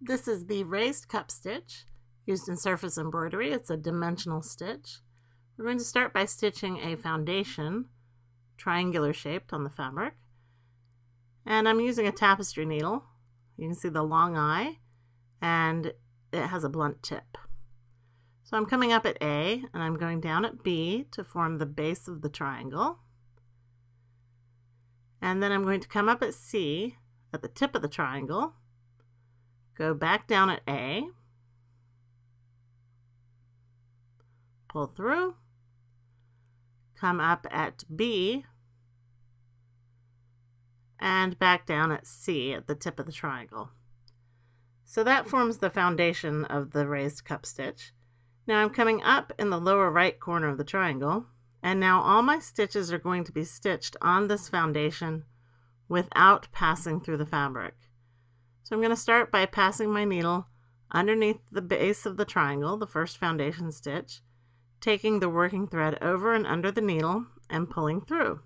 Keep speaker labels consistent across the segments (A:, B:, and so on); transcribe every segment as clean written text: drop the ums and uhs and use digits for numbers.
A: This is the raised cup stitch used in surface embroidery. It's a dimensional stitch. We're going to start by stitching a foundation, triangular shaped, on the fabric. And I'm using a tapestry needle. You can see the long eye, and it has a blunt tip. So I'm coming up at A, and I'm going down at B to form the base of the triangle. And then I'm going to come up at C, at the tip of the triangle, go back down at A, pull through, come up at B, and back down at C at the tip of the triangle. So that forms the foundation of the raised cup stitch. Now I'm coming up in the lower right corner of the triangle, and now all my stitches are going to be stitched on this foundation without passing through the fabric. So I'm going to start by passing my needle underneath the base of the triangle, the first foundation stitch, taking the working thread over and under the needle and pulling through.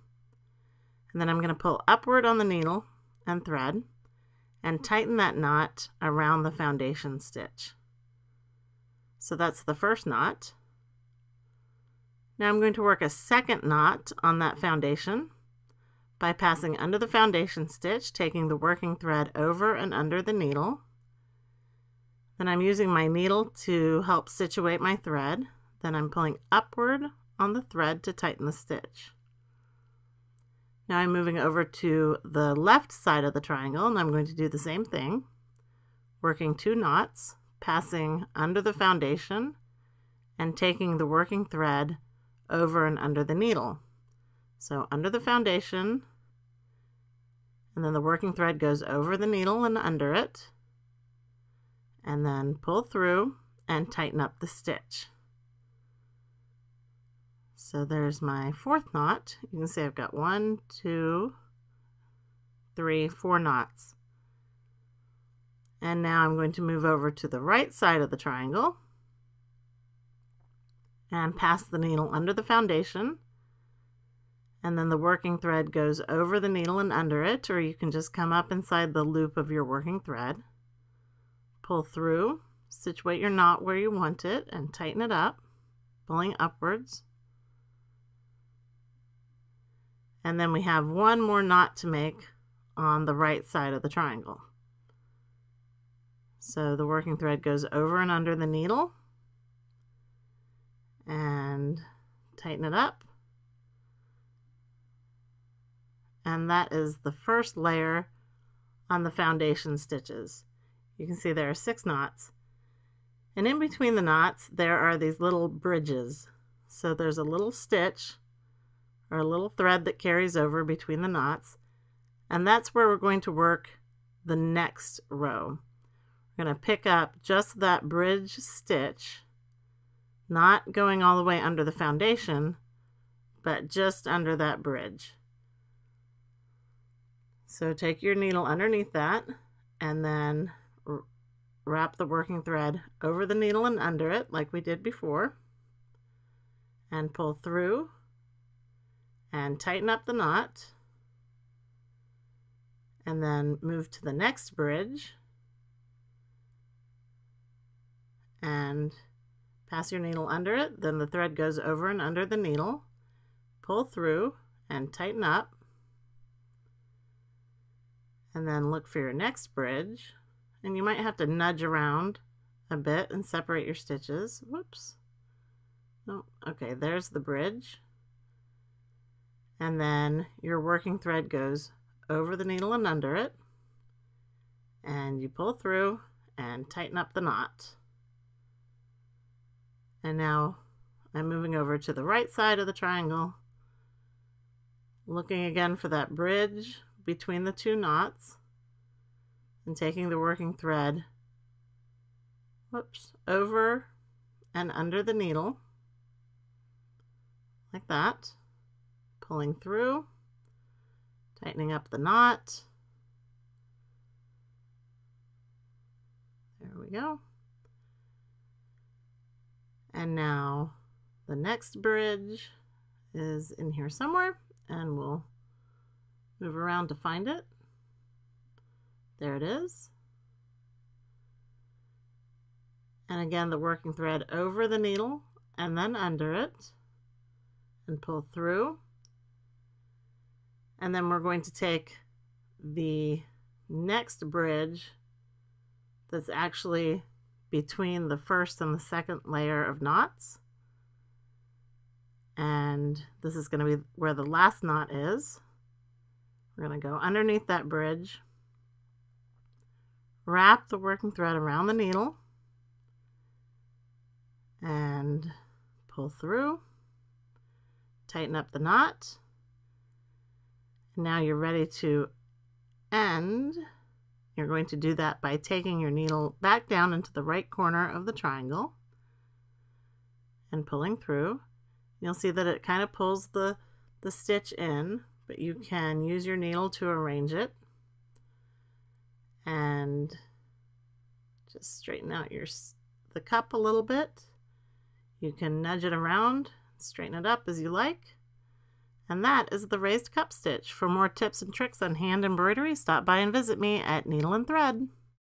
A: And then I'm going to pull upward on the needle and thread and tighten that knot around the foundation stitch. So that's the first knot. Now I'm going to work a second knot on that foundation by passing under the foundation stitch, taking the working thread over and under the needle. Then I'm using my needle to help situate my thread. Then I'm pulling upward on the thread to tighten the stitch. Now I'm moving over to the left side of the triangle, and I'm going to do the same thing, working 2 knots, passing under the foundation and taking the working thread over and under the needle. So under the foundation, and then the working thread goes over the needle and under it, and then pull through and tighten up the stitch. So there's my 4th knot. You can see I've got 1, 2, 3, 4 knots. And now I'm going to move over to the right side of the triangle and pass the needle under the foundation, and then the working thread goes over the needle and under it, or you can just come up inside the loop of your working thread, pull through, situate your knot where you want it, and tighten it up, pulling upwards. And then we have 1 more knot to make on the right side of the triangle. So the working thread goes over and under the needle and tighten it up. And that is the first layer on the foundation stitches. You can see there are 6 knots. And in between the knots, there are these little bridges. So there's a little stitch or a little thread that carries over between the knots, and that's where we're going to work the next row. We're going to pick up just that bridge stitch, not going all the way under the foundation, but just under that bridge. So take your needle underneath that and then wrap the working thread over the needle and under it like we did before, and pull through and tighten up the knot, and then move to the next bridge and pass your needle under it. Then the thread goes over and under the needle, pull through and tighten up, and then look for your next bridge, and you might have to nudge around a bit and separate your stitches. Whoops. Oh, okay, there's the bridge. And then your working thread goes over the needle and under it, and you pull through and tighten up the knot. And now I'm moving over to the right side of the triangle, looking again for that bridge between the 2 knots, and taking the working thread, over and under the needle, like that. Pulling through, tightening up the knot. There we go. And now the next bridge is in here somewhere, and we'll move around to find it. There it is. And again, the working thread over the needle and then under it and pull through. And then we're going to take the next bridge that's actually between the first and the second layer of knots. And this is going to be where the last knot is. We're going to go underneath that bridge, wrap the working thread around the needle, and pull through, tighten up the knot. And now you're ready to end. You're going to do that by taking your needle back down into the right corner of the triangle and pulling through. You'll see that it kind of pulls the stitch in, but you can use your needle to arrange it and just straighten out the cup a little bit. You can nudge it around, straighten it up as you like. And that is the raised cup stitch. For more tips and tricks on hand embroidery, stop by and visit me at Needle and Thread.